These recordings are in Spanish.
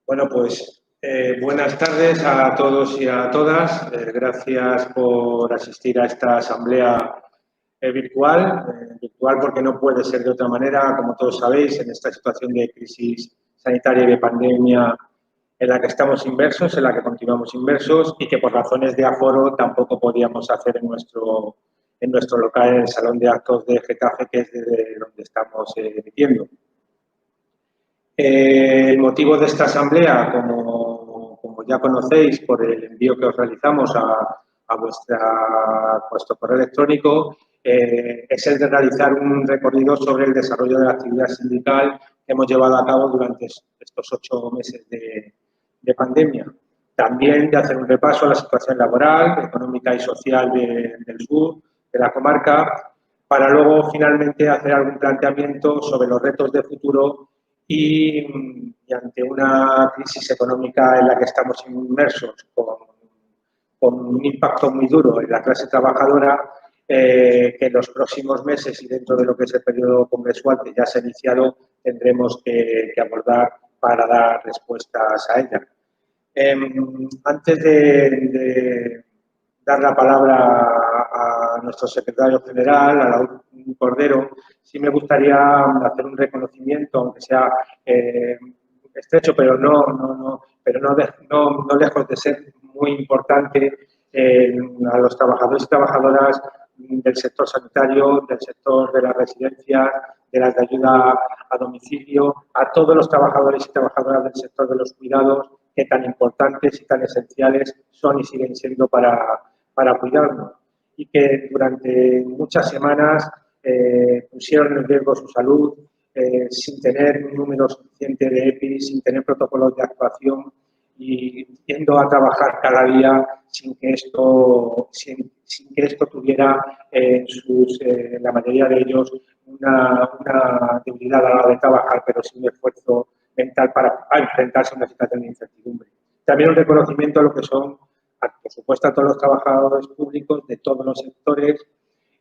Bueno, pues buenas tardes a todos y a todas. Gracias por asistir a esta asamblea virtual porque no puede ser de otra manera, como todos sabéis, en esta situación de crisis sanitaria y de pandemia en la que estamos inmersos, en la que continuamos inmersos y que por razones de aforo tampoco podíamos hacer en nuestro local, en el Salón de Actos de Getafe, que es desde donde estamos emitiendo. El motivo de esta asamblea, como ya conocéis por el envío que os realizamos a vuestro correo electrónico, es el de realizar un recorrido sobre el desarrollo de la actividad sindical que hemos llevado a cabo durante estos 8 meses de pandemia. También de hacer un repaso a la situación laboral, económica y social del sur, de la comarca, para luego finalmente hacer algún planteamiento sobre los retos de futuro y ante una crisis económica en la que estamos inmersos, con un impacto muy duro en la clase trabajadora, que en los próximos meses y dentro de lo que es el periodo congresual que ya se ha iniciado, tendremos que abordar para dar respuestas a ella. Antes de dar la palabra a nuestro secretario general, a Raúl Cordero, sí me gustaría hacer un reconocimiento, aunque sea estrecho, pero no lejos de ser muy importante, a los trabajadores y trabajadoras del sector sanitario, del sector de las residencias, de las de ayuda a domicilio, a todos los trabajadores y trabajadoras del sector de los cuidados, que tan importantes y tan esenciales son y siguen siendo para cuidarnos, y que durante muchas semanas pusieron en riesgo su salud sin tener un número suficiente de EPI, sin tener protocolos de actuación y yendo a trabajar cada día sin que esto tuviera la mayoría de ellos una debilidad a la hora de trabajar, pero sin un esfuerzo mental para enfrentarse a una situación de incertidumbre. También un reconocimiento a lo que son, por supuesto, a todos los trabajadores públicos de todos los sectores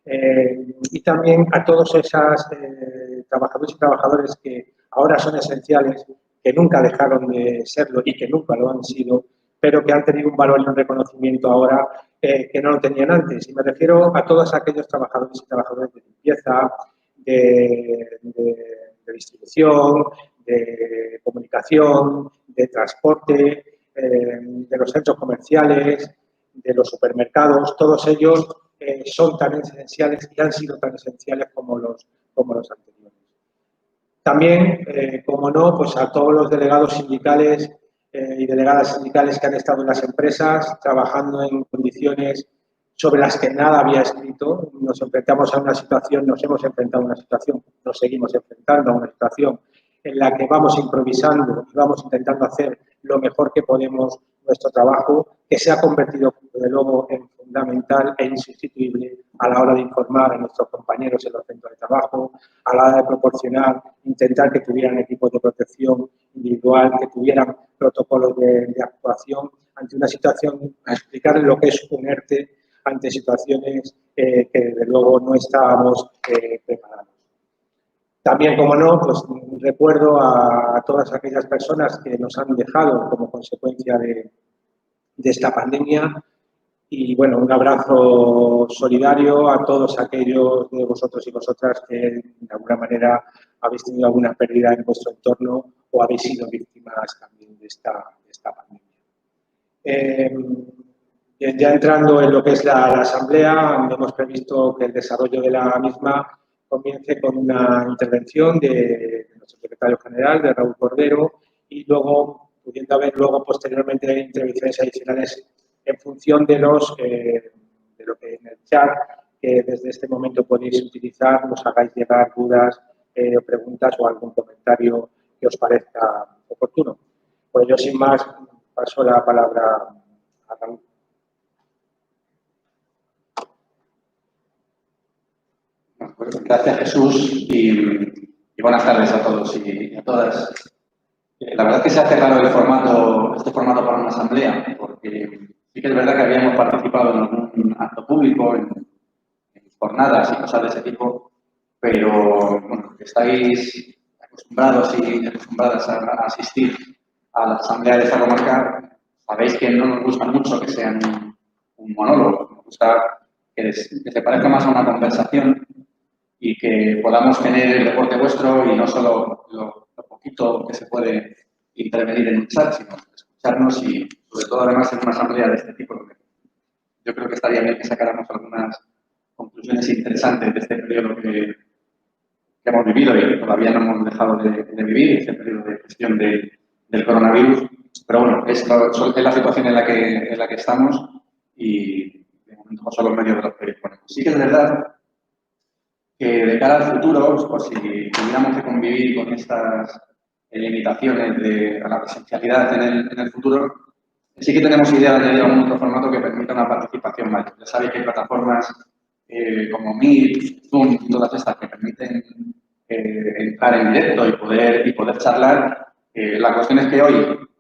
y también a todos esos trabajadores y trabajadoras que ahora son esenciales, que nunca dejaron de serlo y que nunca lo han sido, pero que han tenido un valor y un reconocimiento ahora que no lo tenían antes. Y me refiero a todos aquellos trabajadores y trabajadoras de limpieza, de distribución, de comunicación, de transporte, de los centros comerciales, de los supermercados. Todos ellos son tan esenciales y han sido tan esenciales como los anteriores. También, como no, pues a todos los delegados sindicales y delegadas sindicales que han estado en las empresas trabajando en condiciones sobre las que nada había escrito. Nos enfrentamos a una situación, nos hemos enfrentado a una situación, nos seguimos enfrentando a una situación en la que vamos improvisando y vamos intentando hacer lo mejor que podemos nuestro trabajo, que se ha convertido, desde luego, en fundamental e insustituible a la hora de informar a nuestros compañeros en los centros de trabajo, a la hora de proporcionar, intentar que tuvieran equipos de protección individual, que tuvieran protocolos de actuación ante una situación, a explicar lo que es un ERTE ante situaciones que desde luego no estábamos preparados. También, como no, pues recuerdo a todas aquellas personas que nos han dejado como consecuencia de esta pandemia y, bueno, un abrazo solidario a todos aquellos de vosotros y vosotras que de alguna manera habéis tenido alguna pérdida en vuestro entorno o habéis sido víctimas también de esta pandemia. Ya entrando en lo que es la asamblea, hemos previsto que el desarrollo de la misma comience con una intervención de nuestro secretario general, de Raúl Cordero, y luego, pudiendo haber posteriormente intervenciones adicionales en función de lo que en el chat, que desde este momento podéis utilizar, nos hagáis llegar dudas o preguntas o algún comentario que os parezca oportuno. Pues yo, sin más, paso la palabra a Raúl. Pues gracias, Jesús, y buenas tardes a todos y a todas. La verdad es que se hace raro este formato para una asamblea, porque sí que es verdad que habíamos participado en algún acto público, en jornadas y cosas de ese tipo, pero bueno, estáis acostumbrados y acostumbradas a asistir a la asamblea de esta comarca, sabéis que no nos gusta mucho que sean un monólogo, nos gusta que se parezca más a una conversación y que podamos tener el reporte vuestro y no solo lo poquito que se puede intervenir en un chat, sino escucharnos y, sobre todo, además, en una asamblea de este tipo. Yo creo que estaría bien que sacáramos algunas conclusiones interesantes de este periodo que hemos vivido y que todavía no hemos dejado de vivir, este periodo de gestión del coronavirus. Pero bueno, esto es la situación en la que estamos y de momento son los medios de los que disponemos. Sí que es verdad que de cara al futuro, por si tuviéramos que convivir con estas limitaciones de la presencialidad en el futuro, sí que tenemos idea de añadir algún otro formato que permita una participación mayor. Ya sabéis que hay plataformas como Meet, Zoom y todas estas que permiten entrar en directo y poder charlar. La cuestión es que hoy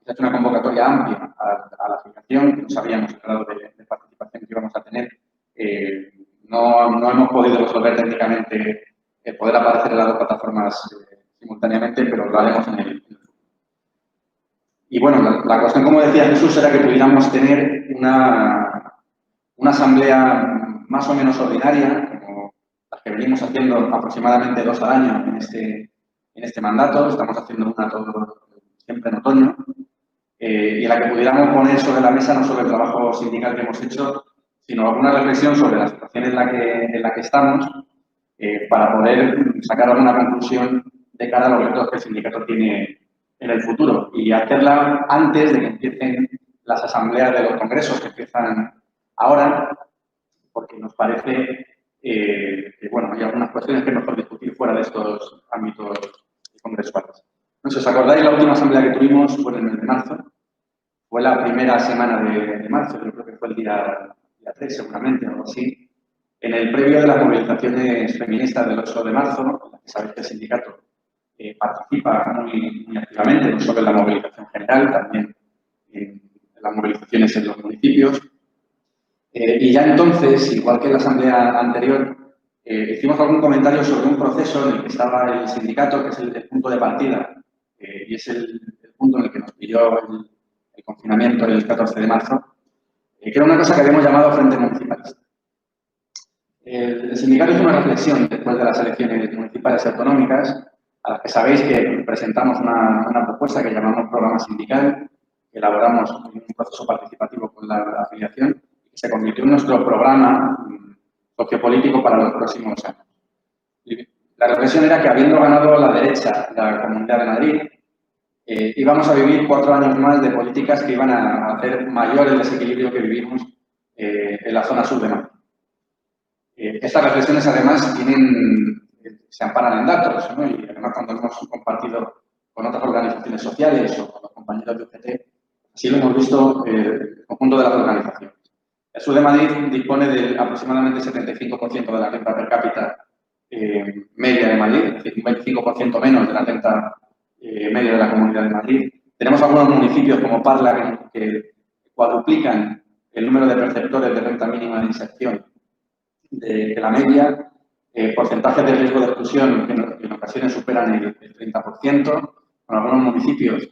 se ha hecho una convocatoria amplia a la afiliación, no sabíamos el grado de participación que íbamos a tener. No hemos podido resolver técnicamente poder aparecer en las dos plataformas simultáneamente, pero lo haremos en el futuro. Y bueno, la cuestión, como decía Jesús, era que pudiéramos tener una asamblea más o menos ordinaria, como las que venimos haciendo aproximadamente 2 al año en este mandato. Estamos haciendo una siempre en otoño, y en la que pudiéramos poner sobre la mesa no solo el trabajo sindical que hemos hecho, sino alguna reflexión sobre la situación en la que estamos, para poder sacar alguna conclusión de cara a los retos que el sindicato tiene en el futuro y hacerla antes de que empiecen las asambleas de los congresos que empiezan ahora, porque nos parece que, bueno, hay algunas cuestiones que es mejor discutir fuera de estos ámbitos congresuales. No sé, ¿os acordáis? La última asamblea que tuvimos fue en el mes de marzo. Fue la primera semana de marzo, yo creo que fue el día 3, seguramente, o algo así. En el previo de las movilizaciones feministas del 8 de marzo, en las que sabéis que el sindicato participa muy activamente, no solo en la movilización general, también en las movilizaciones en los municipios. Y ya entonces, igual que en la asamblea anterior, hicimos algún comentario sobre un proceso en el que estaba el sindicato, que es el punto de partida, y es el punto en el que nos pilló el confinamiento el 14 de marzo, que era una cosa que habíamos llamado Frente Municipalista. El sindicato hizo una reflexión después de las elecciones municipales y autonómicas, a las que sabéis que presentamos una propuesta que llamamos programa sindical, que elaboramos en un proceso participativo con la afiliación, y que se convirtió en nuestro programa sociopolítico para los próximos años. La reflexión era que, habiendo ganado la derecha la Comunidad de Madrid, íbamos a vivir 4 años más de políticas que iban a hacer mayor el desequilibrio que vivimos en la zona sur de Madrid. Estas reflexiones, además, se amparan en datos, ¿no? Y además, cuando hemos compartido con otras organizaciones sociales o con los compañeros de UGT, así lo hemos visto el conjunto de las organizaciones. El sur de Madrid dispone de aproximadamente el 75% de la renta per cápita media de Madrid, es decir, un 25% menos de la renta media de la Comunidad de Madrid. Tenemos algunos municipios como Parla que cuadruplican el número de perceptores de renta mínima de inserción de la media, porcentajes de riesgo de exclusión que en ocasiones superan el 30%, con algunos municipios,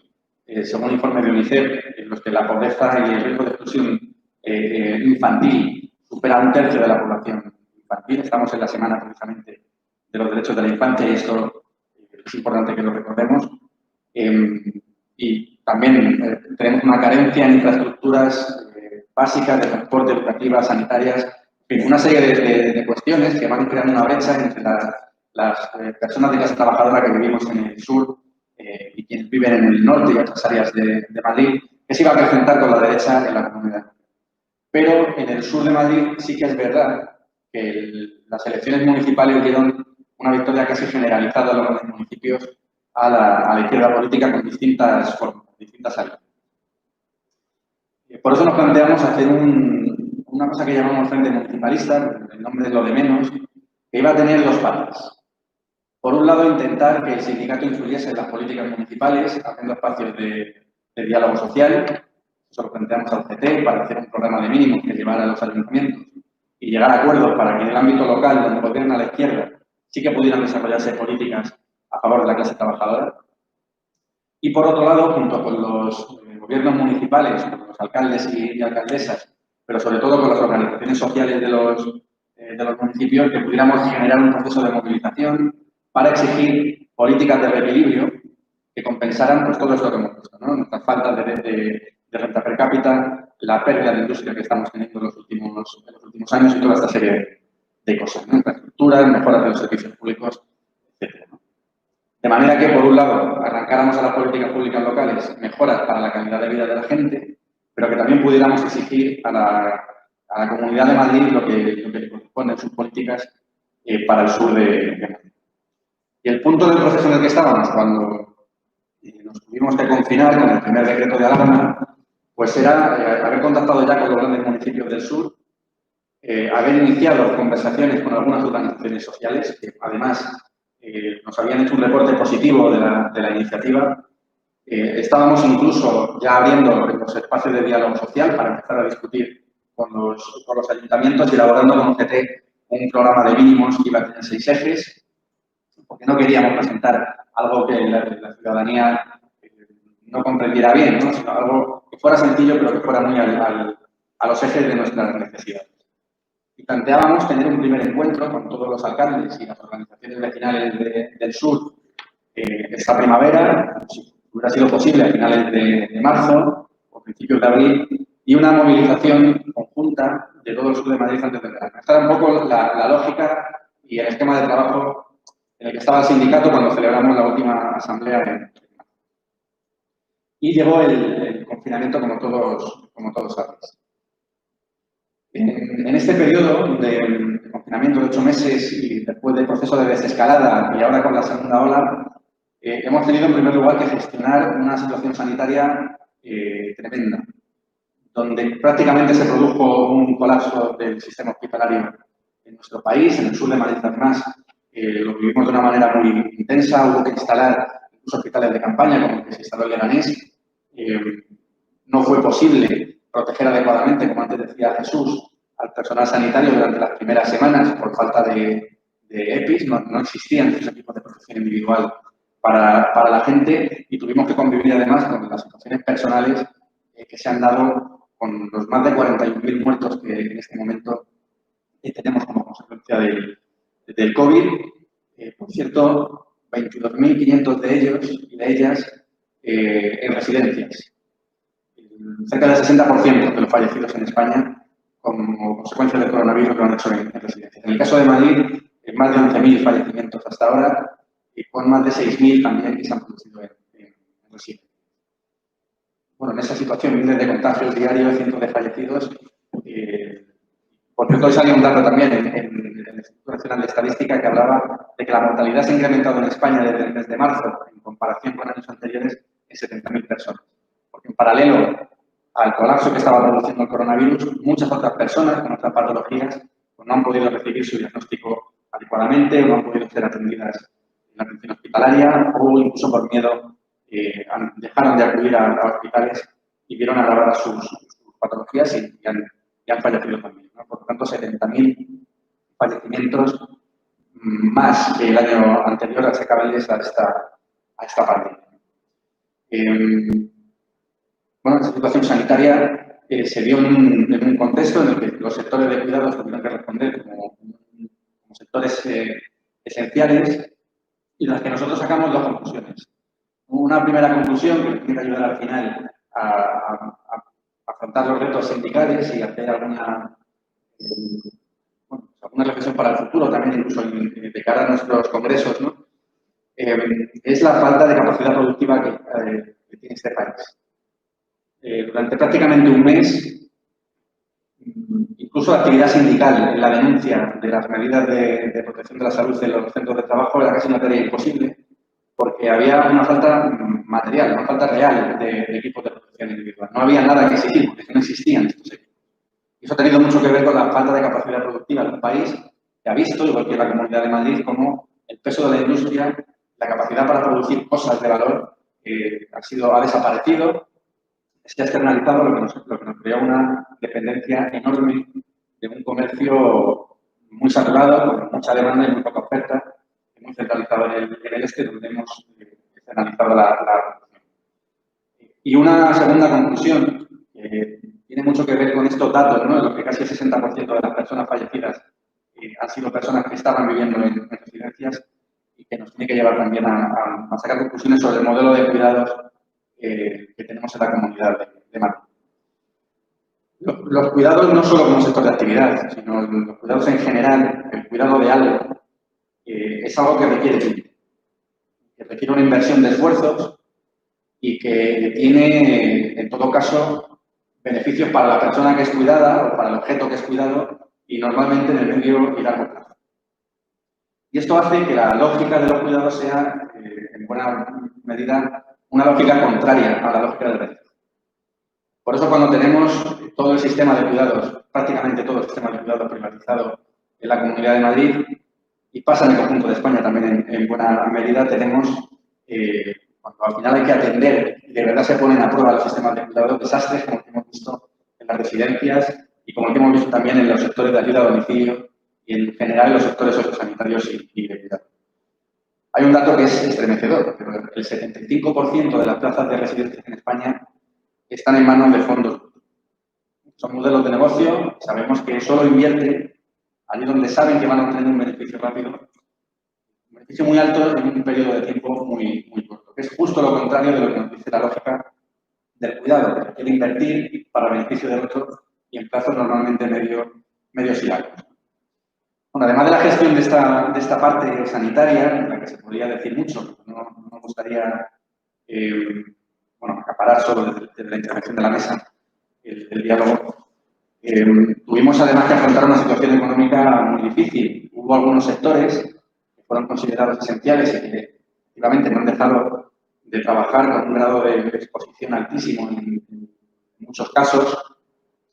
según informes de UNICEF, en los que la pobreza y el riesgo de exclusión infantil supera 1/3 de la población infantil. Estamos en la semana, precisamente, de los derechos de la infancia y esto es importante que lo recordemos. Y también tenemos una carencia en infraestructuras básicas de transporte, educativas, sanitarias, una serie de cuestiones que van creando una brecha entre las personas de clase trabajadora que vivimos en el sur y quienes viven en el norte y otras áreas de Madrid, que se iba a presentar con la derecha en la comunidad. Pero en el sur de Madrid sí que es verdad que las elecciones municipales dieron una victoria casi generalizada en los municipios a la izquierda política con distintas formas, distintas áreas. Por eso nos planteamos hacer una cosa que llamamos Frente Municipalista, el nombre es lo de menos, que iba a tener 2 partes. Por un lado, intentar que el sindicato influyese en las políticas municipales, haciendo espacios de diálogo social. Eso lo planteamos al CT para hacer un programa de mínimos que llevara a los ayuntamientos y llegar a acuerdos para que en el ámbito local, donde gobierna la izquierda, sí que pudieran desarrollarse políticas a favor de la clase trabajadora. Y por otro lado, junto con los gobiernos municipales, con los alcaldes y alcaldesas, pero sobre todo con las organizaciones sociales de los municipios, que pudiéramos generar un proceso de movilización para exigir políticas de reequilibrio que compensaran pues, todo esto que hemos visto, ¿no? Nuestras faltas de renta per cápita, la pérdida de industria que estamos teniendo en los últimos años y toda esta serie de cosas, ¿no? Infraestructuras, mejoras de los servicios públicos, etc. De manera que, por un lado, arrancáramos a las políticas públicas locales mejoras para la calidad de vida de la gente, pero que también pudiéramos exigir a la Comunidad de Madrid lo que corresponde en sus políticas para el sur de Madrid. Y el punto del proceso en el que estábamos, cuando nos tuvimos que confinar con el primer decreto de alarma, pues era haber contactado ya con los grandes municipios del sur, haber iniciado conversaciones con algunas organizaciones sociales, que además nos habían hecho un reporte positivo de la iniciativa. Estábamos incluso ya abriendo los espacios de diálogo social para empezar a discutir con los ayuntamientos y elaborando con UGT un programa de mínimos que iba a tener 6 ejes, porque no queríamos presentar algo que la ciudadanía no comprendiera bien, ¿no? Sino algo que fuera sencillo, pero que fuera muy a los ejes de nuestras necesidades. Y planteábamos tener un primer encuentro con todos los alcaldes y las organizaciones vecinales del sur esta primavera, si hubiera sido posible, a finales de marzo o principios de abril, y una movilización conjunta de todo el sur de Madrid antes del verano. Esta era un poco la lógica y el esquema de trabajo en el que estaba el sindicato cuando celebramos la última asamblea en marzo. Y llegó el confinamiento, como todos sabéis. En este periodo de confinamiento de 8 meses y después del proceso de desescalada y ahora con la segunda ola, hemos tenido en primer lugar que gestionar una situación sanitaria tremenda, donde prácticamente se produjo un colapso del sistema hospitalario en nuestro país, en el sur de Madrid además. Lo vivimos de una manera muy intensa, hubo que instalar incluso hospitales de campaña, como el que se instaló en Leganés. No fue posible proteger adecuadamente, como antes decía Jesús, al personal sanitario durante las primeras semanas por falta de EPIs, no existían esos equipos de protección individual para la gente y tuvimos que convivir además con las situaciones personales que se han dado con los más de 41.000 muertos que en este momento tenemos como consecuencia del COVID. Por cierto, 22.500 de ellos y de ellas en residencias. Cerca del 60% de los fallecidos en España como consecuencia del coronavirus lo han hecho en residencias. En el caso de Madrid, más de 11.000 fallecimientos hasta ahora y con más de 6.000 también que se han producido en residencias. Bueno, en esa situación, miles de contagios diarios, cientos de fallecidos. Por cierto, hoy salió un dato también en el Instituto Nacional de Estadística que hablaba de que la mortalidad se ha incrementado en España desde el mes de marzo, en comparación con años anteriores, en 70.000 personas. Porque en paralelo al colapso que estaba produciendo el coronavirus, muchas otras personas con otras patologías pues no han podido recibir su diagnóstico adecuadamente o no han podido ser atendidas en la atención hospitalaria o incluso por miedo dejaron de acudir a hospitales y vieron agravadas sus patologías y han fallecido también, ¿no? Por lo tanto, 70.000 fallecimientos más que el año anterior al secables a esta pandemia. Bueno, esta situación sanitaria se dio en un contexto en el que los sectores de cuidados tuvieron que responder como sectores esenciales y en las que nosotros sacamos 2 conclusiones. Una primera conclusión que nos quiere ayudar al final a afrontar los retos sindicales y hacer alguna reflexión para el futuro, también incluso de cara a nuestros congresos, ¿no? Es la falta de capacidad productiva que tiene este país. Durante prácticamente un mes, incluso la actividad sindical en la denuncia de las medidas de protección de la salud en los centros de trabajo era casi una tarea imposible, porque había una falta material, una falta real de equipos de protección individual. No había nada que exigir, porque no existían estos equipos. Y eso ha tenido mucho que ver con la falta de capacidad productiva de un país que ha visto, igual que la Comunidad de Madrid, como el peso de la industria, la capacidad para producir cosas de valor ha desaparecido, se ha externalizado, lo que nos crea una dependencia enorme de un comercio muy saturado, con mucha demanda y muy poca oferta, muy centralizado en el este, donde hemos externalizado la producción. Y una segunda conclusión, que tiene mucho que ver con estos datos, ¿no? En los que casi el 60% de las personas fallecidas han sido personas que estaban viviendo en residencias, y que nos tiene que llevar también a sacar conclusiones sobre el modelo de cuidados que tenemos en la comunidad de Madrid. Los cuidados no solo como sector de actividad, sino los cuidados en general, el cuidado de algo, es algo que requiere tiempo, que requiere una inversión de esfuerzos y que tiene, en todo caso, beneficios para la persona que es cuidada o para el objeto que es cuidado y normalmente en el medio y largo plazo. Y esto hace que la lógica de los cuidados sea, en buena medida, una lógica contraria a la lógica del beneficio. Por eso, cuando tenemos todo el sistema de cuidados, prácticamente todo el sistema de cuidados privatizado en la Comunidad de Madrid, y pasa en el conjunto de España también en buena medida, tenemos, cuando al final hay que atender y de verdad se ponen a prueba los sistemas de cuidados, desastres como el que hemos visto en las residencias y como el que hemos visto también en los sectores de ayuda a domicilio y en general en los sectores sociosanitarios y de cuidado. Hay un dato que es estremecedor, pero el 75% de las plazas de residencias en España están en manos de fondos. Son modelos de negocio, sabemos que solo invierten allí donde saben que van a obtener un beneficio rápido, un beneficio muy alto en un periodo de tiempo muy corto, que es justo lo contrario de lo que nos dice la lógica del cuidado, que requiere invertir para beneficio de otro y en plazos normalmente medios y largos. Bueno, además de la gestión de esta parte sanitaria, en la que se podría decir mucho, no me gustaría acaparar solo desde la intervención de la mesa el diálogo. Tuvimos además que afrontar una situación económica muy difícil. Hubo algunos sectores que fueron considerados esenciales y que efectivamente no han dejado de trabajar con un grado de exposición altísimo en muchos casos,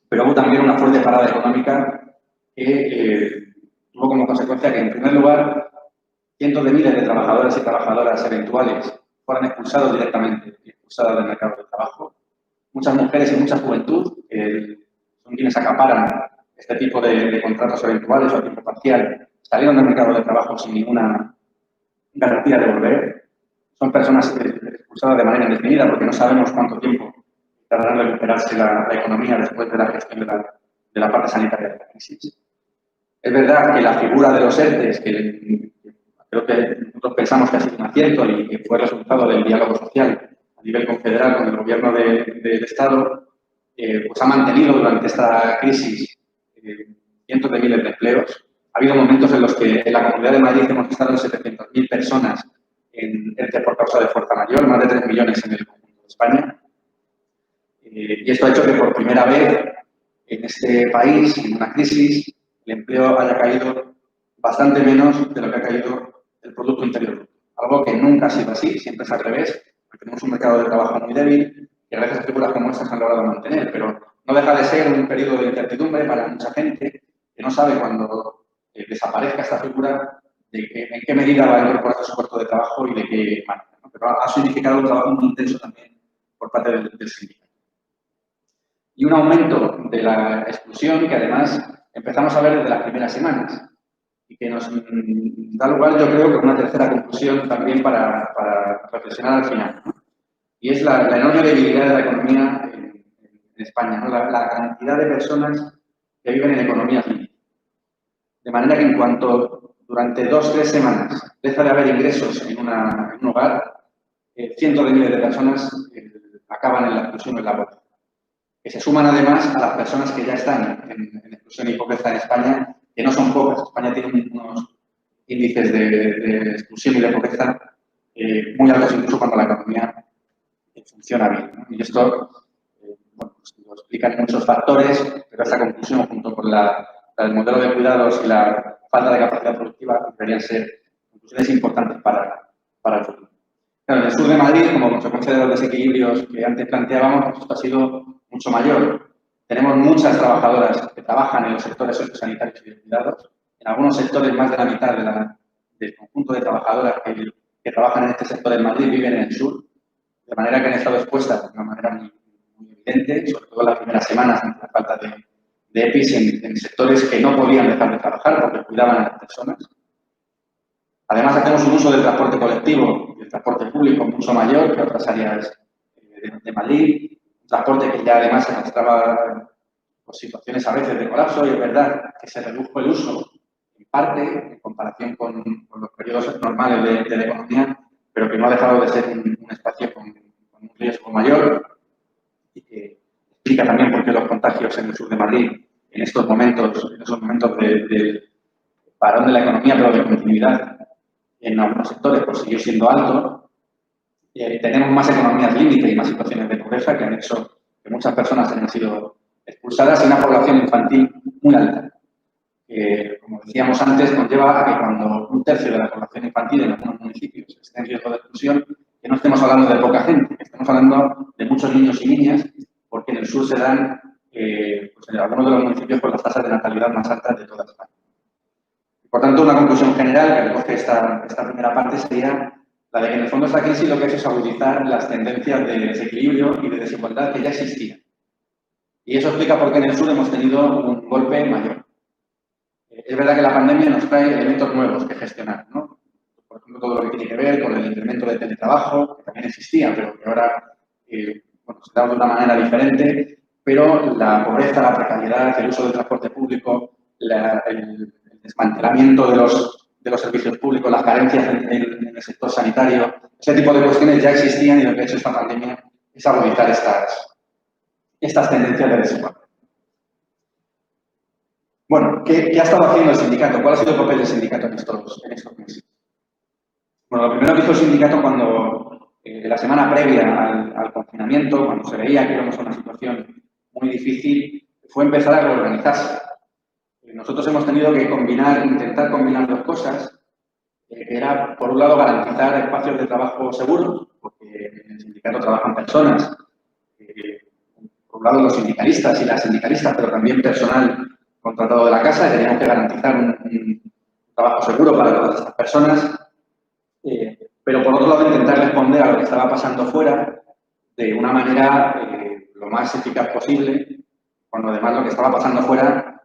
pero hubo también una fuerte parada económica que tuvo como consecuencia que, en primer lugar, cientos de miles de trabajadoras y trabajadoras eventuales fueran expulsados directamente, expulsadas del mercado de trabajo. Muchas mujeres y mucha juventud son quienes acaparan este tipo de contratos eventuales o a tiempo parcial, salieron del mercado de trabajo sin ninguna garantía de volver. Son personas expulsadas de manera indefinida porque no sabemos cuánto tiempo tardará en recuperarse la economía después de la gestión de la parte sanitaria de la crisis. Es verdad que la figura de los ERTEs, que creo que nosotros pensamos que ha sido un acierto y que fue resultado del diálogo social a nivel confederal con el gobierno del Estado, pues ha mantenido durante esta crisis cientos de miles de empleos. Ha habido momentos en los que en la Comunidad de Madrid hemos estado en 700.000 personas en ERTE por causa de fuerza mayor, más de 3 millones en el conjunto de España. Y esto ha hecho que por primera vez en este país, en una crisis, el empleo haya caído bastante menos de lo que ha caído el Producto Interior Bruto. Algo que nunca ha sido así, siempre es al revés, porque tenemos un mercado de trabajo muy débil que gracias a figuras como estas se han logrado mantener, pero no deja de ser un periodo de incertidumbre para mucha gente que no sabe cuando desaparezca esta figura en qué medida va a incorporar su puesto de trabajo y de qué manera, ¿no? Pero ha significado un trabajo muy intenso también por parte del sindicato. Y un aumento de la exclusión que además empezamos a ver desde las primeras semanas y que nos da lugar, yo creo, que una tercera conclusión también para reflexionar al final, ¿no? Y es la enorme debilidad de la economía en España, ¿no? La cantidad de personas que viven en economías líquidas. De manera que en cuanto durante 2 o 3 semanas deja de haber ingresos en un hogar, cientos de miles de personas acaban en la exclusión o en la pobreza. Que se suman además a las personas que ya están en exclusión y pobreza en España, que no son pocas. España tiene unos índices de exclusión y de pobreza muy altos, incluso cuando la economía funciona bien, ¿no? Y esto pues lo explican muchos factores, pero esta conclusión, junto con la del modelo de cuidados y la falta de capacidad productiva, deberían ser conclusiones importantes para el futuro. Claro, en el sur de Madrid, como consecuencia de los desequilibrios que antes planteábamos, esto ha sido mucho mayor. Tenemos muchas trabajadoras que trabajan en los sectores sociosanitarios y de cuidados. En algunos sectores, más de la mitad del conjunto de trabajadoras que trabajan en este sector en Madrid viven en el sur, de manera que han estado expuestas de una manera muy evidente, sobre todo en las primeras semanas, ante la falta de EPIs en sectores que no podían dejar de trabajar porque cuidaban a las personas. Además, hacemos un uso del transporte colectivo y del transporte público mucho mayor que otras áreas de de Madrid, un transporte que ya además se mostraba pues, situaciones a veces de colapso, y es verdad que se redujo el uso en parte en comparación con los periodos normales de la economía, pero que no ha dejado de ser un espacio con un riesgo mayor, y que explica también por qué los contagios en el sur de Madrid en esos momentos de parón de la economía, pero de continuidad en algunos sectores, pues siguió siendo alto. Tenemos más economías límite y más situaciones de pobreza que han hecho que muchas personas hayan sido expulsadas, y una población infantil muy alta. Como decíamos antes, conlleva a que cuando un tercio de la población infantil en algunos municipios esté en riesgo de exclusión, que no estemos hablando de poca gente, que estemos hablando de muchos niños y niñas, porque en el sur se dan, pues en algunos de los municipios, con las tasas de natalidad más altas de toda España. Por tanto, una conclusión general que recoge esta primera parte sería la de que en el fondo esta crisis lo que ha hecho es agudizar las tendencias de desequilibrio y de desigualdad que ya existían. Y eso explica por qué en el sur hemos tenido un golpe mayor. Es verdad que la pandemia nos trae elementos nuevos que gestionar, ¿no? Por ejemplo, todo lo que tiene que ver con el incremento del teletrabajo, que también existía, pero que ahora bueno, se da de una manera diferente, pero la pobreza, la precariedad, el uso del transporte público, el desmantelamiento de los servicios públicos, las carencias en el sector sanitario, ese tipo de cuestiones ya existían, y lo que ha hecho esta pandemia es agudizar estas tendencias de desigualdad. Bueno, ¿qué ha estado haciendo el sindicato? ¿Cuál ha sido el papel del sindicato en estos meses? Bueno, lo primero que hizo el sindicato cuando, la semana previa al confinamiento, cuando se veía que íbamos a una situación muy difícil, fue empezar a reorganizarse. Nosotros hemos tenido que intentar combinar dos cosas. Era, por un lado, garantizar espacios de trabajo seguros, porque en el sindicato trabajan personas, por un lado los sindicalistas y las sindicalistas, pero también personal contratado de la casa, y teníamos que garantizar un trabajo seguro para todas estas personas, pero por otro lado intentar responder a lo que estaba pasando fuera de una manera lo más eficaz posible, cuando además lo que estaba pasando fuera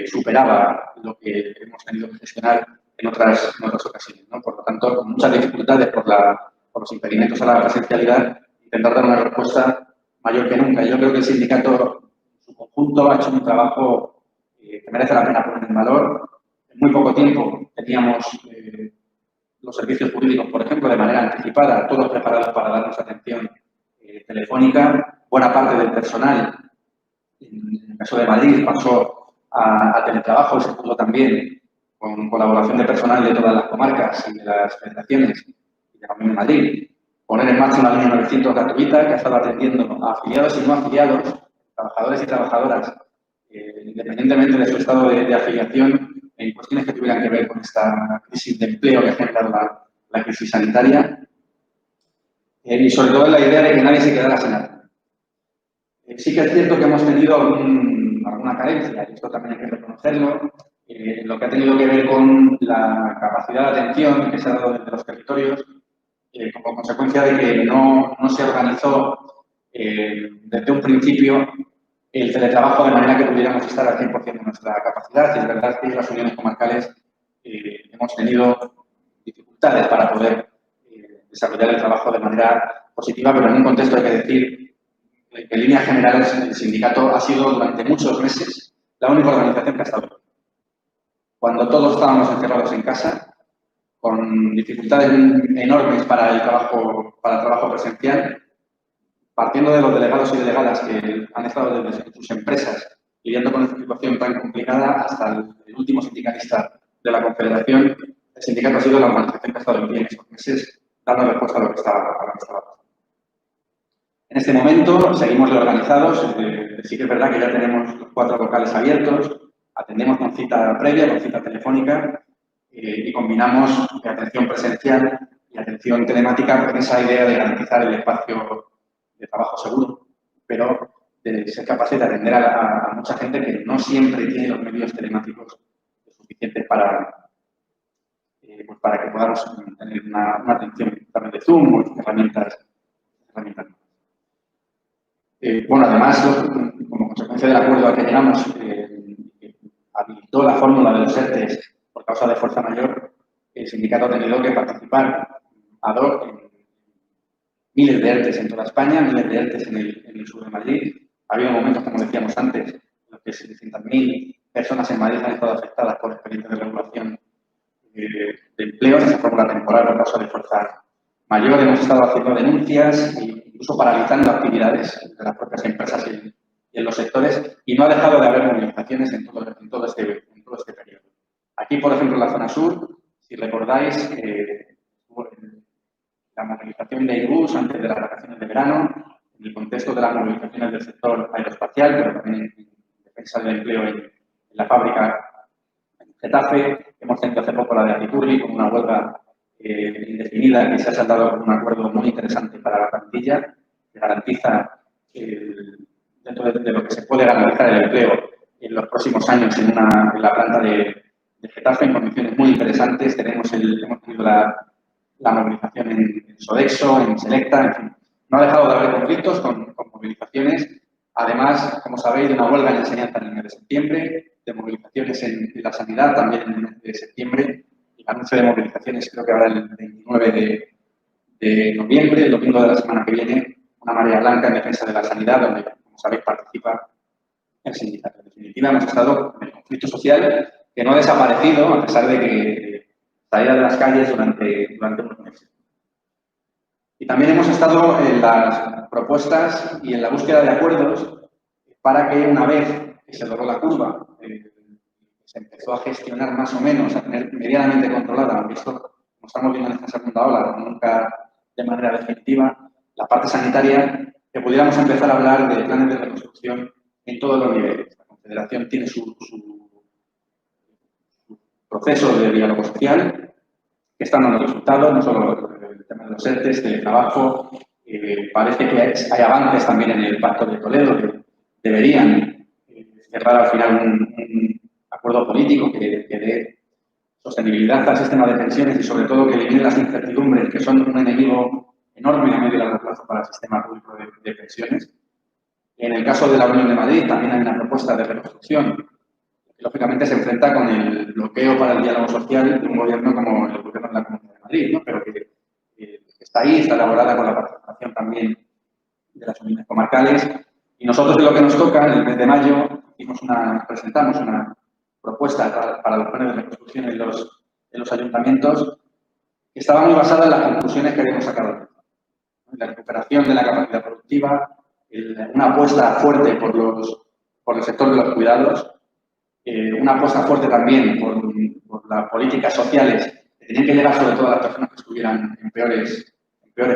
superaba lo que hemos tenido que gestionar en otras ocasiones, ¿no? Por lo tanto, con muchas dificultades por los impedimentos a la presencialidad, intentar dar una respuesta mayor que nunca. Yo creo que el sindicato en su conjunto ha hecho un trabajo que merece la pena poner en valor. En muy poco tiempo teníamos los servicios jurídicos, por ejemplo, de manera anticipada, todos preparados para darnos atención telefónica. Buena parte del personal, en el caso de Madrid, pasó a teletrabajo, y se pudo también, con colaboración de personal de todas las comarcas y de las federaciones y también de Madrid, poner en marcha una línea 900 gratuita que ha estado atendiendo a afiliados y no afiliados, trabajadores y trabajadoras, independientemente de su estado de afiliación, en cuestiones que tuvieran que ver con esta crisis de empleo que ha generado la crisis sanitaria, y sobre todo la idea de que nadie se quedara sin nada. Sí que es cierto que hemos tenido alguna carencia, y esto también hay que reconocerlo, lo que ha tenido que ver con la capacidad de atención que se ha dado desde los territorios, como consecuencia de que no se organizó desde un principio el teletrabajo de manera que pudiéramos estar al 100% de nuestra capacidad. Y es verdad que las uniones comarcales hemos tenido dificultades para poder desarrollar el trabajo de manera positiva, pero en un contexto hay que decir que en líneas generales el sindicato ha sido durante muchos meses la única organización que ha estado. Cuando todos estábamos encerrados en casa, con dificultades enormes para el trabajo presencial, partiendo de los delegados y delegadas que han estado desde sus empresas lidiando con esta situación tan complicada, hasta el último sindicalista de la Confederación, el sindicato ha sido la organización que ha estado en pie en estos meses, dando respuesta a lo que estaba pasando. En este momento seguimos reorganizados. Sí que es verdad que ya tenemos los 4 locales abiertos, atendemos con cita previa, con cita telefónica, y combinamos atención presencial y atención telemática con esa idea de garantizar el espacio de trabajo seguro, pero de ser capaces de atender a mucha gente que no siempre tiene los medios telemáticos suficientes para que podamos tener una atención también de Zoom o herramientas. Bueno, además, como consecuencia del acuerdo al que llegamos, habilitó la fórmula de los ERTEs por causa de fuerza mayor, el sindicato ha tenido que participar ad hoc en miles de ERTEs en toda España, miles de ERTEs en el sur de Madrid. Ha habido momentos, como decíamos antes, en los que 700.000 personas en Madrid han estado afectadas por expedientes de regulación de empleo en esa fórmula temporal por causa de fuerza mayor. Hemos estado haciendo denuncias e incluso paralizando actividades de las propias empresas y en los sectores, y no ha dejado de haber movilizaciones en todo este periodo. Aquí, por ejemplo, en la zona sur, si recordáis, la movilización de Airbus antes de las vacaciones de verano, en el contexto de las movilizaciones del sector aeroespacial, pero también en defensa del empleo en la fábrica en Getafe. Hemos tenido hace poco la de Aciturri con una huelga indefinida que se ha saldado con un acuerdo muy interesante para la plantilla, que garantiza dentro de lo que se puede garantizar el empleo en los próximos años en la planta de Getafe en condiciones muy interesantes. Hemos tenido la movilización en Sodexo, en Selecta, en fin. No ha dejado de haber conflictos con movilizaciones. Además, como sabéis, de una huelga en enseñanza en el mes de septiembre, de movilizaciones en la sanidad también en el mes de septiembre, y el anuncio de movilizaciones creo que habrá el 29 de noviembre, el domingo de la semana que viene, una marea blanca en defensa de la sanidad, donde, como sabéis, participa el sindicato. En definitiva, hemos estado en el conflicto social que no ha desaparecido, a pesar de que salía de las calles durante unos meses. Y también hemos estado en las propuestas y en la búsqueda de acuerdos para que, una vez que se dobló la curva, se empezó a gestionar más o menos, a tener medianamente controlada, aunque esto, como estamos viendo en esta segunda ola, nunca de manera definitiva, la parte sanitaria, que pudiéramos empezar a hablar de planes de reconstrucción en todos los niveles. La Confederación tiene su proceso de diálogo social, que están dando resultados, no solo el tema de los ERTEs, teletrabajo, parece que hay avances también en el Pacto de Toledo, que deberían cerrar al final un acuerdo político que dé sostenibilidad al sistema de pensiones y sobre todo que elimine las incertidumbres, que son un enemigo enorme a medio y largo plazo para el sistema público de pensiones. En el caso de la Unión de Madrid también hay una propuesta de reconstrucción que lógicamente se enfrenta con el bloqueo para el diálogo social de un gobierno como el gobierno de la Comunidad de Madrid, ¿no? Pero que está ahí, está elaborada con la participación también de las unidades comarcales. Y nosotros, de lo que nos toca, en el mes de mayo, presentamos una propuesta para los planes de reconstrucción en los ayuntamientos que estaba muy basada en las conclusiones que habíamos sacado. La recuperación de la capacidad productiva, una apuesta fuerte por el sector de los cuidados, una apuesta fuerte también por las políticas sociales que tenían que llegar sobre todo a las personas que estuvieran en peores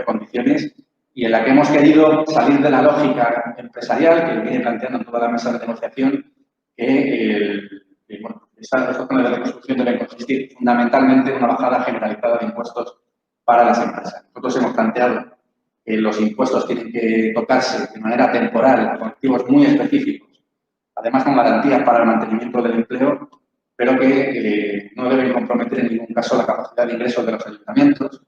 condiciones, y en la que hemos querido salir de la lógica empresarial que viene planteando en toda la mesa de negociación, que estos planes de reconstrucción deben consistir fundamentalmente en una bajada generalizada de impuestos para las empresas. Nosotros hemos planteado que los impuestos tienen que tocarse de manera temporal a colectivos muy específicos, además con garantías para el mantenimiento del empleo, pero que no deben comprometer en ningún caso la capacidad de ingresos de los ayuntamientos,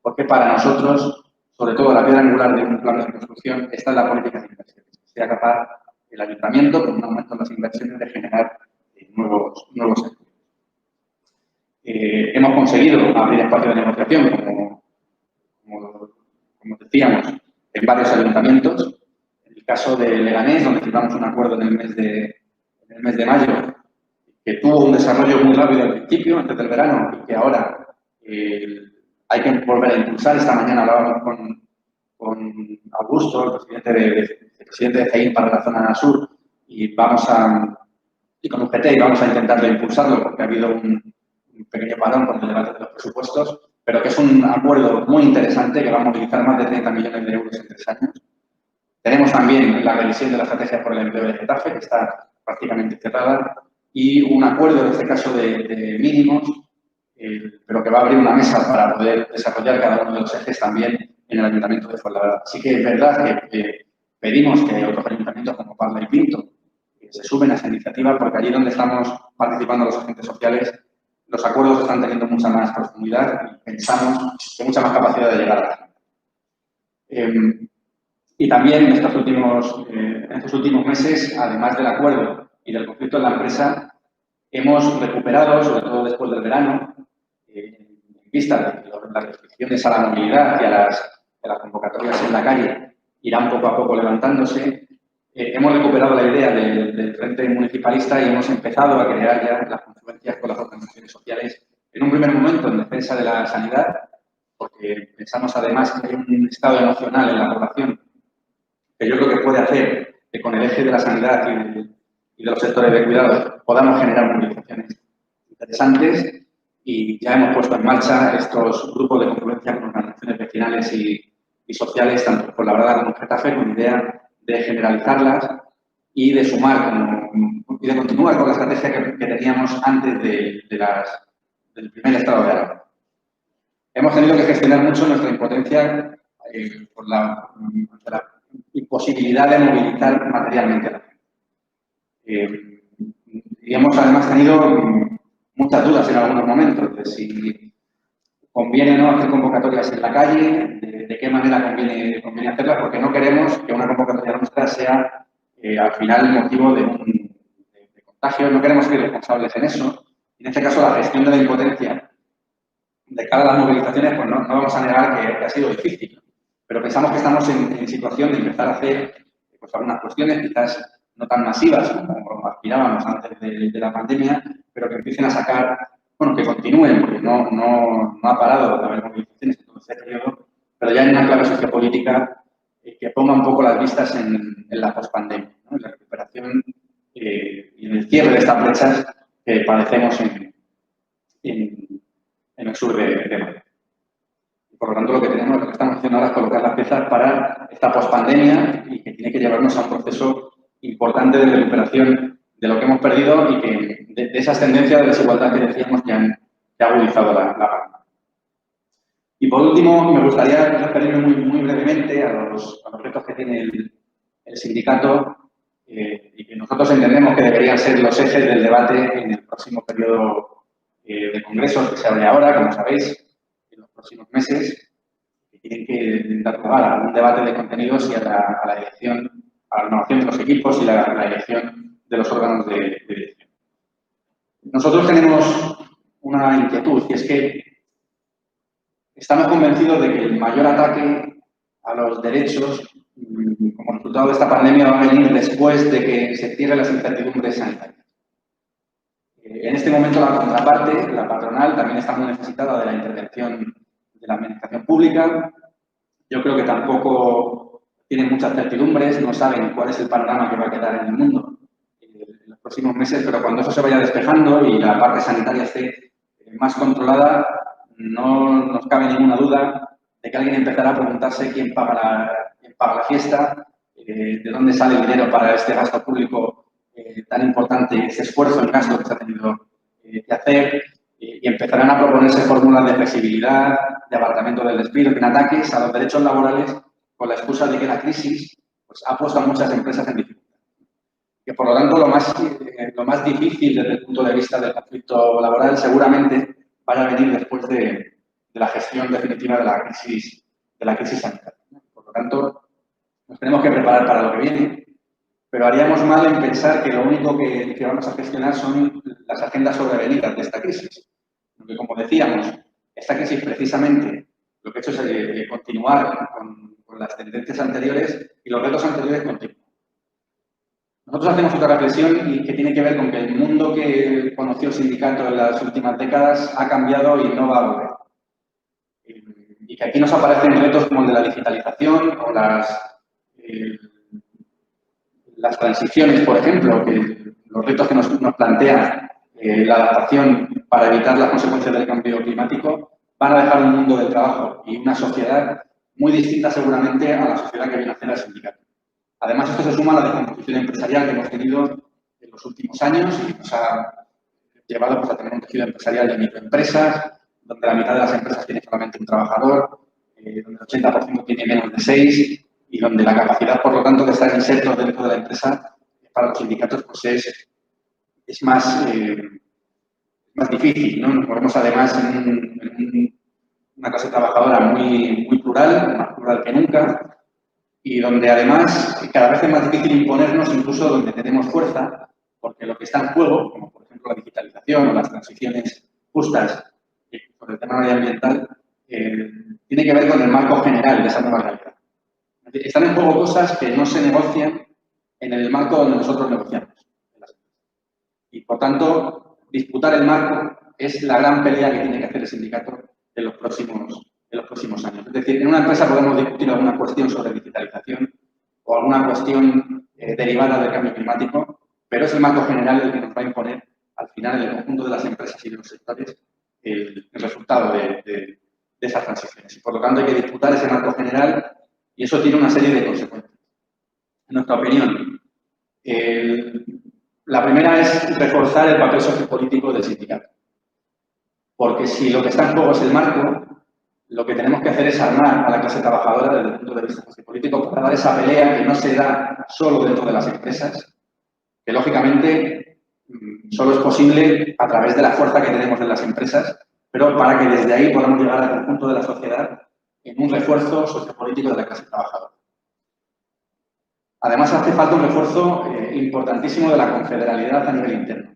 porque para nosotros, sobre todo la piedra angular de un plan de reconstrucción, está en la política de inversiones. Que sea capaz el ayuntamiento, con un aumento en las inversiones, de generar nuevos empleos. Hemos conseguido abrir espacio de negociación, como decíamos, en varios ayuntamientos. En el caso de Leganés, donde firmamos un acuerdo en el mes de mayo, que tuvo un desarrollo muy rápido al principio, antes del verano, y que ahora hay que volver a impulsar. Esta mañana hablábamos con Augusto, el presidente de CEIN para la zona sur, y con UGT, y vamos a intentar impulsarlo porque ha habido un pequeño parón con el debate de los presupuestos, pero que es un acuerdo muy interesante que va a movilizar más de 30 millones de euros en 3 años. Tenemos también la revisión de la estrategia por el empleo de Getafe, que está prácticamente cerrada, y un acuerdo, en este caso, de mínimos, pero que va a abrir una mesa para poder desarrollar cada uno de los ejes también en el Ayuntamiento de Fuenlabrada. Sí que es verdad que pedimos que otros ayuntamientos como Parla y Pinto se sumen a esa iniciativa, porque allí donde estamos participando los agentes sociales, los acuerdos están teniendo mucha más profundidad y pensamos que mucha más capacidad de llegar a la gente. Y también en estos últimos meses, además del acuerdo y del conflicto en la empresa, hemos recuperado, sobre todo después del verano, en vista de las restricciones a la movilidad y a las de las convocatorias en la calle irán poco a poco levantándose. Hemos recuperado la idea del Frente Municipalista y hemos empezado a crear ya las confluencias con las organizaciones sociales en un primer momento en defensa de la sanidad, porque pensamos además que hay un estado emocional en la población que yo creo que puede hacer que con el eje de la sanidad y de los sectores de cuidados podamos generar movilizaciones interesantes, y ya hemos puesto en marcha estos grupos de confluencia con organizaciones vecinales y sociales, tanto por la verdad como en Getafe, con idea de generalizarlas y de sumar y de continuar con la estrategia que teníamos antes del primer estado de alarma. Hemos tenido que gestionar mucho nuestra impotencia por la imposibilidad de movilizar materialmente a la gente. Y hemos además tenido muchas dudas en algunos momentos de si conviene o no hacer convocatorias en la calle, de qué manera conviene hacerlas, porque no queremos que una convocatoria nuestra sea al final el motivo de contagio, no queremos ser responsables en eso. En este caso, la gestión de la impotencia de cara a las movilizaciones, pues no vamos a negar que ha sido difícil, pero pensamos que estamos en situación de empezar a hacer pues, algunas cuestiones, quizás no tan masivas como aspirábamos antes de la pandemia, pero que empiecen a sacar, bueno, que continúen, porque no ha parado de haber movilizaciones en todo este periodo, pero ya en una clave sociopolítica que ponga un poco las vistas en la pospandemia, ¿no? En la recuperación y en el cierre de estas brechas que padecemos en el sur de Madrid. Y por lo tanto, lo que estamos haciendo ahora es colocar las piezas para esta pospandemia y que tiene que llevarnos a un proceso importante de recuperación de lo que hemos perdido y que de esas tendencias de desigualdad que decíamos que han agudizado la pandemia. Y por último, me gustaría referirme muy brevemente a los retos que tiene el sindicato y que nosotros entendemos que deberían ser los ejes del debate en el próximo periodo de congresos que se abre ahora, como sabéis, en los próximos meses, que tienen que dar lugar a un debate de contenidos y a la elección, a la renovación de los equipos y la elección de los órganos de dirección. Nosotros tenemos una inquietud, y es que estamos convencidos de que el mayor ataque a los derechos como resultado de esta pandemia va a venir después de que se cierren las incertidumbres sanitarias. En este momento la contraparte, la patronal, también está muy necesitada de la intervención de la administración pública. Yo creo que tampoco tienen muchas certidumbres, no saben cuál es el panorama que va a quedar en el mundo en los próximos meses, pero cuando eso se vaya despejando y la parte sanitaria esté más controlada, no nos cabe ninguna duda de que alguien empezará a preguntarse quién paga la fiesta, de dónde sale el dinero para este gasto público tan importante, ese esfuerzo en gasto que se ha tenido que hacer, y empezarán a proponerse fórmulas de flexibilidad, de abarcamiento del despido, en ataques a los derechos laborales con la excusa de que la crisis pues, ha puesto a muchas empresas en dificultad. Que por lo tanto lo más difícil desde el punto de vista del conflicto laboral seguramente vaya a venir después de la gestión definitiva de la crisis sanitaria. Por lo tanto, nos tenemos que preparar para lo que viene, pero haríamos mal en pensar que lo único que vamos a gestionar son las agendas sobrevenidas de esta crisis. Porque, como decíamos, esta crisis precisamente lo que ha hecho es continuar con las tendencias anteriores y los retos anteriores continúan. Nosotros hacemos otra reflexión y que tiene que ver con que el mundo que conoció el sindicato en las últimas décadas ha cambiado y no va a volver. Y que aquí nos aparecen retos como el de la digitalización o las transiciones, por ejemplo, que los retos que nos plantea la adaptación para evitar las consecuencias del cambio climático van a dejar un mundo del trabajo y una sociedad muy distinta seguramente a la sociedad que viene a hacer el sindicato. Además, esto se suma a la descomposición empresarial que hemos tenido en los últimos años y nos ha llevado pues, a tener un tejido empresarial de microempresas, donde la mitad de las empresas tiene solamente un trabajador, donde el 80% tiene menos de 6 y donde la capacidad, por lo tanto, de estar insertos dentro de la empresa para los sindicatos pues es más difícil, ¿no? Nos movemos además en una clase trabajadora muy plural, más plural que nunca, y donde además cada vez es más difícil imponernos incluso donde tenemos fuerza, porque lo que está en juego, como por ejemplo la digitalización o las transiciones justas por el tema medioambiental, tiene que ver con el marco general de esa nueva realidad. Están en juego cosas que no se negocian en el marco donde nosotros negociamos. Y, por tanto, disputar el marco es la gran pelea que tiene que hacer el sindicato en los próximos años. Es decir, en una empresa podemos discutir alguna cuestión sobre digitalización o alguna cuestión derivada del cambio climático, pero es el marco general el que nos va a imponer, al final, en el conjunto de las empresas y de los sectores, el resultado de esas transiciones. Y, por lo tanto, hay que disputar ese marco general y eso tiene una serie de consecuencias. En nuestra opinión, la primera es reforzar el papel sociopolítico del sindicato. Porque si lo que está en juego es el marco, lo que tenemos que hacer es armar a la clase trabajadora desde el punto de vista sociopolítico para dar esa pelea que no se da solo dentro de las empresas, que lógicamente solo es posible a través de la fuerza que tenemos en las empresas, pero para que desde ahí podamos llegar al conjunto de la sociedad en un refuerzo sociopolítico de la clase trabajadora. Además, hace falta un refuerzo importantísimo de la confederalidad a nivel interno,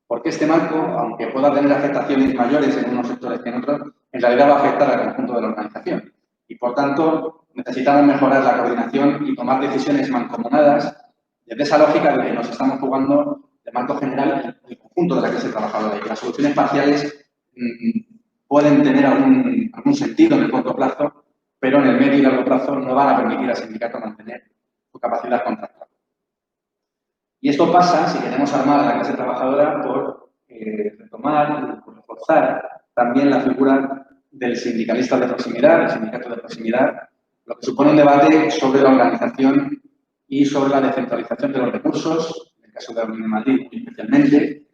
porque este marco, aunque pueda tener afectaciones mayores en unos sectores que en otros, en realidad va a afectar al conjunto de la organización. Y, por tanto, necesitamos mejorar la coordinación y tomar decisiones mancomunadas desde esa lógica de que nos estamos jugando de marco general el conjunto de la clase trabajadora y que las soluciones parciales pueden tener algún sentido en el corto plazo, pero en el medio y largo plazo no van a permitir al sindicato mantener su capacidad contractual. Y esto pasa, si queremos armar a la clase trabajadora, por retomar, por reforzar también la figura del sindicalista de proximidad, del sindicato de proximidad, lo que supone un debate sobre la organización y sobre la descentralización de los recursos, en el caso de la Unión de Madrid especialmente,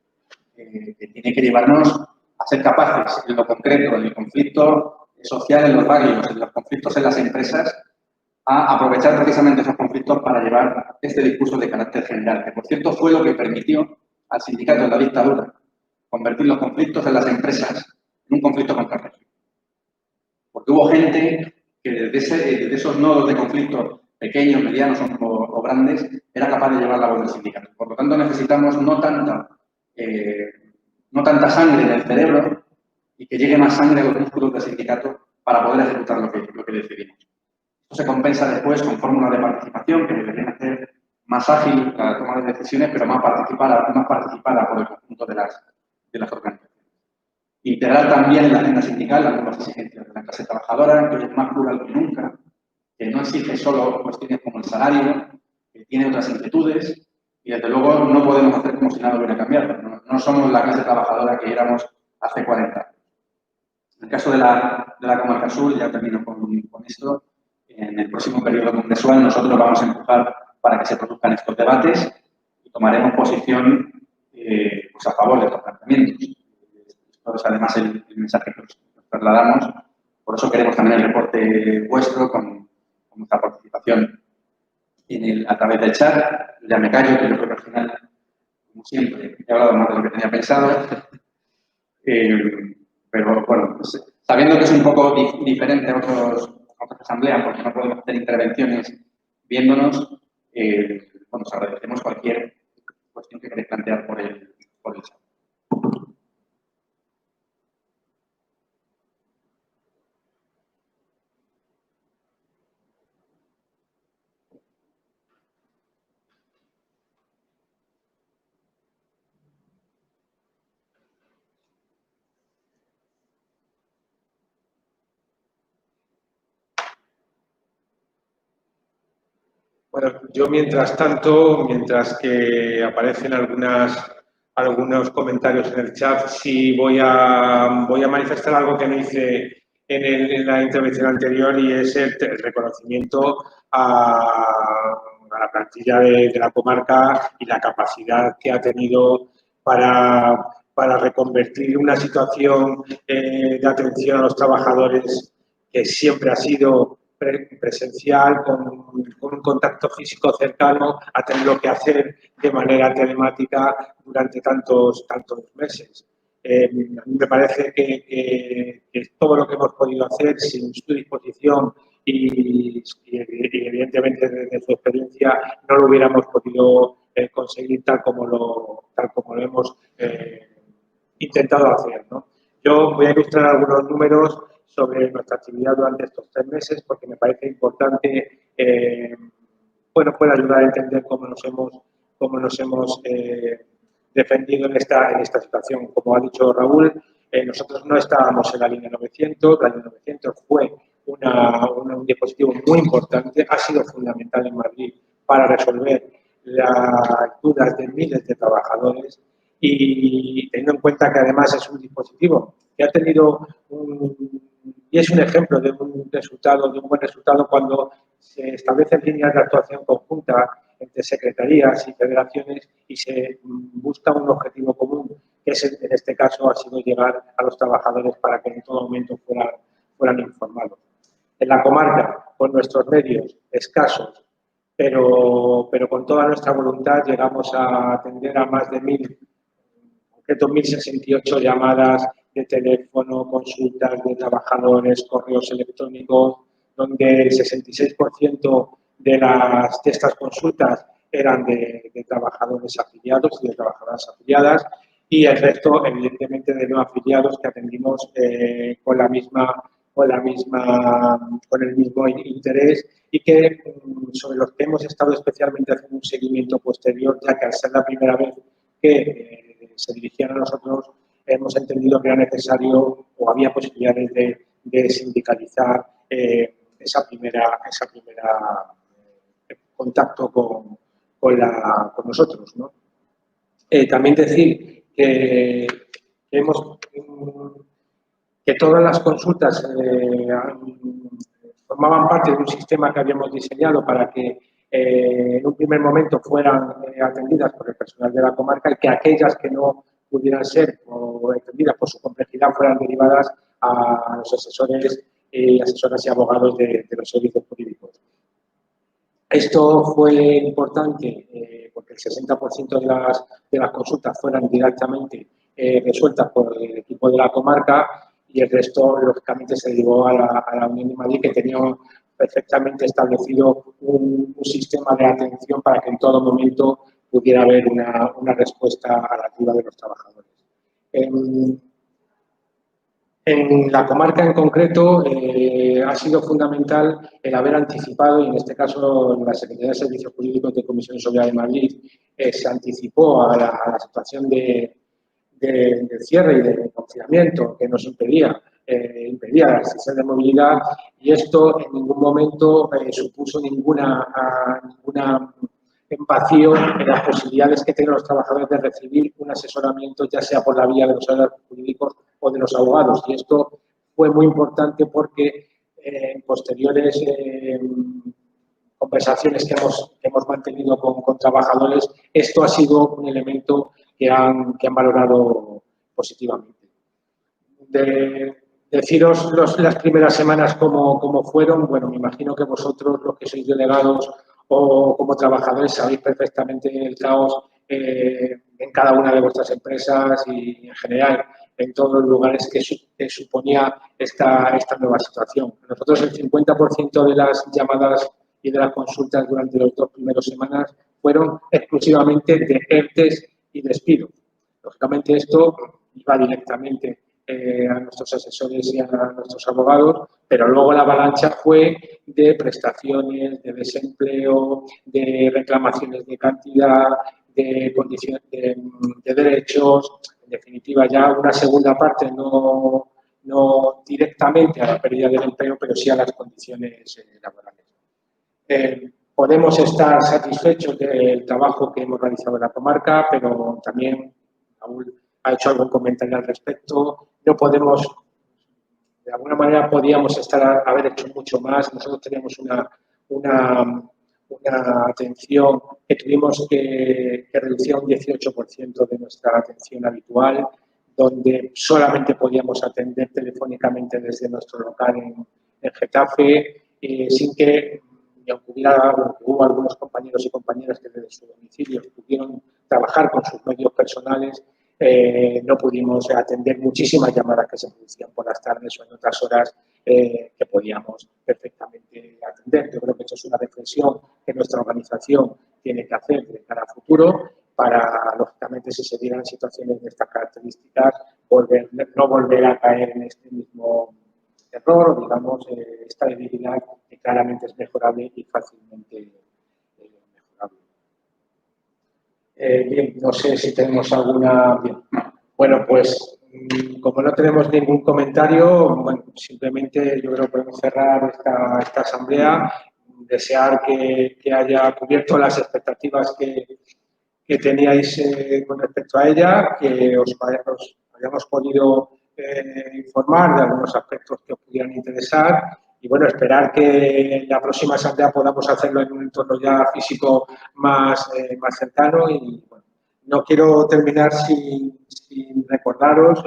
que tiene que llevarnos a ser capaces, en lo concreto, en el conflicto social en los barrios, en los conflictos en las empresas, a aprovechar precisamente esos conflictos para llevar este discurso de carácter general, que por cierto fue lo que permitió al sindicato en la dictadura convertir los conflictos en las empresas en un conflicto contra el régimen. Porque hubo gente que desde esos nodos de conflicto pequeños, medianos o grandes, era capaz de llevar la voz del sindicato. Por lo tanto, necesitamos no tanta sangre en el cerebro y que llegue más sangre a los músculos del sindicato para poder ejecutar lo que decidimos. Esto se compensa después con fórmulas de participación que deberían hacer más ágil la toma de decisiones, pero más participada por el conjunto de las organizaciones. Integrar también en la agenda sindical las nuevas exigencias de la clase trabajadora, que es más plural que nunca, que no exige solo cuestiones como el salario, que tiene otras inquietudes y, desde luego, no podemos hacer como si nada hubiera cambiado. No somos la clase trabajadora que éramos hace 40 años. En el caso de la Comarca Sur, ya termino con esto, en el próximo periodo congresual nosotros vamos a empujar para que se produzcan estos debates y tomaremos posición pues a favor de estos planteamientos. Esto es además el mensaje que nos trasladamos. Por eso queremos también el reporte vuestro con nuestra participación a través del chat. Ya me callo, que yo creo que al final, como siempre, he hablado más de lo que tenía pensado. Pero bueno, pues, sabiendo que es un poco diferente a otras asambleas, porque no podemos hacer intervenciones viéndonos, bueno, os agradecemos cualquier cuestión que queréis plantear por el chat. Bueno, yo mientras tanto, mientras que aparecen algunos comentarios en el chat, sí voy a manifestar algo que no hice en la intervención anterior y es el reconocimiento a la plantilla de la comarca y la capacidad que ha tenido para reconvertir una situación de atención a los trabajadores que siempre ha sido presencial, con un contacto físico cercano, a tenerlo que hacer de manera telemática durante tantos meses. A mí me parece que todo lo que hemos podido hacer sin su disposición y evidentemente desde su experiencia no lo hubiéramos podido conseguir tal como lo hemos intentado hacer, ¿no? Yo voy a ilustrar algunos números sobre nuestra actividad durante estos 3 meses, porque me parece importante, bueno, puede ayudar a entender cómo nos hemos defendido en esta situación. Como ha dicho Raúl, nosotros no estábamos en la línea 900, la línea 900 fue un dispositivo muy importante, ha sido fundamental en Madrid para resolver las dudas de miles de trabajadores y teniendo en cuenta que además es un dispositivo que ha tenido y es un ejemplo de un buen resultado cuando se establecen líneas de actuación conjunta entre secretarías y federaciones y se busca un objetivo común, que es, en este caso ha sido llegar a los trabajadores para que en todo momento fueran informados. En la comarca, con nuestros medios escasos, pero con toda nuestra voluntad, llegamos a atender a más de 1.068 llamadas de teléfono, consultas de trabajadores, correos electrónicos, donde el 66% de estas consultas eran de trabajadores afiliados y de trabajadoras afiliadas y el resto, evidentemente, de no afiliados que atendimos con el mismo interés y sobre los que hemos estado especialmente haciendo un seguimiento posterior, ya que al ser la primera vez que se dirigían a nosotros, hemos entendido que era necesario o había posibilidades de sindicalizar esa primera contacto con nosotros, ¿no? También decir que todas las consultas formaban parte de un sistema que habíamos diseñado para que en un primer momento fueran atendidas por el personal de la comarca y que aquellas que no pudieran ser atendidas por su complejidad fueran derivadas a los asesores y asesoras y abogados de los servicios jurídicos. Esto fue importante porque el 60% de las consultas fueran directamente resueltas por el equipo de la comarca y el resto, lógicamente, se derivó a la Unión de Madrid, que tenía perfectamente establecido un sistema de atención para que en todo momento pudiera haber una respuesta a la ayuda de los trabajadores. En la comarca en concreto ha sido fundamental el haber anticipado, y en este caso la Secretaría de Servicios Jurídicos de Comisión Social de Madrid se anticipó a la situación de cierre y de confinamiento que nos impedía la restricción de movilidad y esto en ningún momento supuso ninguna vacío en las posibilidades que tienen los trabajadores de recibir un asesoramiento, ya sea por la vía de los asesores jurídicos o de los abogados. Y esto fue muy importante porque en posteriores conversaciones que hemos mantenido con trabajadores, esto ha sido un elemento que han valorado positivamente. Deciros las primeras semanas cómo fueron, bueno, me imagino que vosotros, los que sois delegados o como trabajadores, sabéis perfectamente el caos en cada una de vuestras empresas y en general en todos los lugares que suponía esta nueva situación. Nosotros el 50% de las llamadas y de las consultas durante las 2 primeras semanas fueron exclusivamente de ERTEs y despidos. Lógicamente esto iba directamente a nuestros asesores y a nuestros abogados, pero luego la avalancha fue de prestaciones, de desempleo, de reclamaciones de cantidad, de condiciones de derechos, en definitiva ya una segunda parte no directamente a la pérdida del empleo, pero sí a las condiciones laborales. Podemos estar satisfechos del trabajo que hemos realizado en la comarca, pero también Raúl ha hecho algún comentario al respecto. No podemos, de alguna manera podíamos haber hecho mucho más. Nosotros teníamos una atención que tuvimos que reducir a un 18% de nuestra atención habitual, donde solamente podíamos atender telefónicamente desde nuestro local en Getafe, sin que, aunque hubo algunos compañeros y compañeras que desde su domicilio pudieron trabajar con sus medios personales, no pudimos atender muchísimas llamadas que se producían por las tardes o en otras horas que podíamos perfectamente atender. Yo creo que eso es una reflexión que nuestra organización tiene que hacer de cara a futuro para, lógicamente, si se dieran situaciones de estas características, no volver a caer en este mismo error o, digamos, esta debilidad que claramente es mejorable y fácilmente mejorable. Bien, no sé si tenemos alguna... Bien. Bueno, pues como no tenemos ningún comentario, bueno, simplemente yo creo que podemos cerrar esta asamblea, desear que haya cubierto las expectativas que teníais con respecto a ella, que os hayamos podido informar de algunos aspectos que os pudieran interesar y, bueno, esperar que en la próxima asamblea podamos hacerlo en un entorno ya físico más cercano y, bueno, no quiero terminar sin recordaros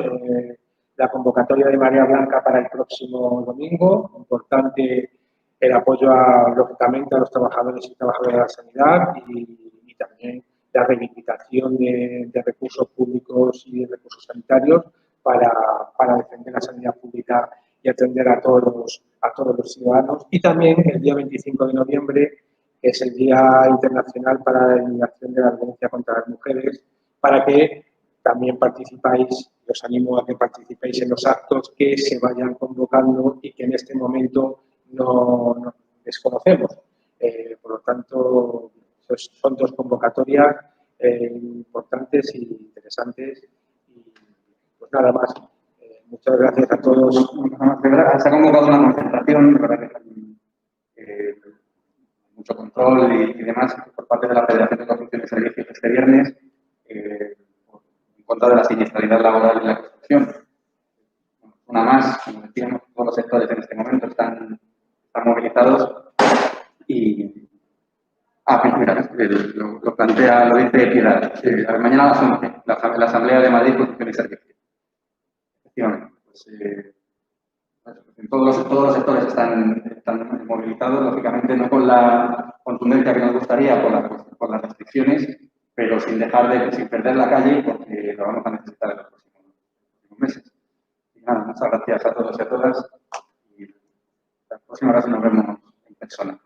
la convocatoria de Marea Blanca para el próximo domingo. Importante el apoyo, lógicamente, a los trabajadores y trabajadoras de la sanidad y también la reivindicación de recursos públicos y de recursos sanitarios para defender la sanidad pública y atender a todos los ciudadanos. Y también el día 25 de noviembre, que es el Día Internacional para la Eliminación de la Violencia contra las Mujeres, para que también participáis, os animo a que participéis en los actos que se vayan convocando y que en este momento no desconocemos. Por lo tanto, son dos convocatorias importantes y interesantes. Y pues nada más. Muchas gracias a todos. Se ha convocado una concentración, ¿verdad? Que mucho control y demás por parte de la Federación de Construcción de Servicios este viernes en contra de la siniestralidad laboral en la construcción. Una más, como decíamos, todos los sectores en este momento están movilizados y mira, lo plantea, lo dice Piedad. Mañana a las 11, la Asamblea de Madrid Construcción y Servicios. Efectivamente, pues, todos los sectores están movilizados, lógicamente no con la contundencia que nos gustaría por las restricciones, pero sin perder la calle, porque lo vamos a necesitar en los próximos meses. Y nada, muchas gracias a todos y a todas. Y la próxima vez nos vemos en persona.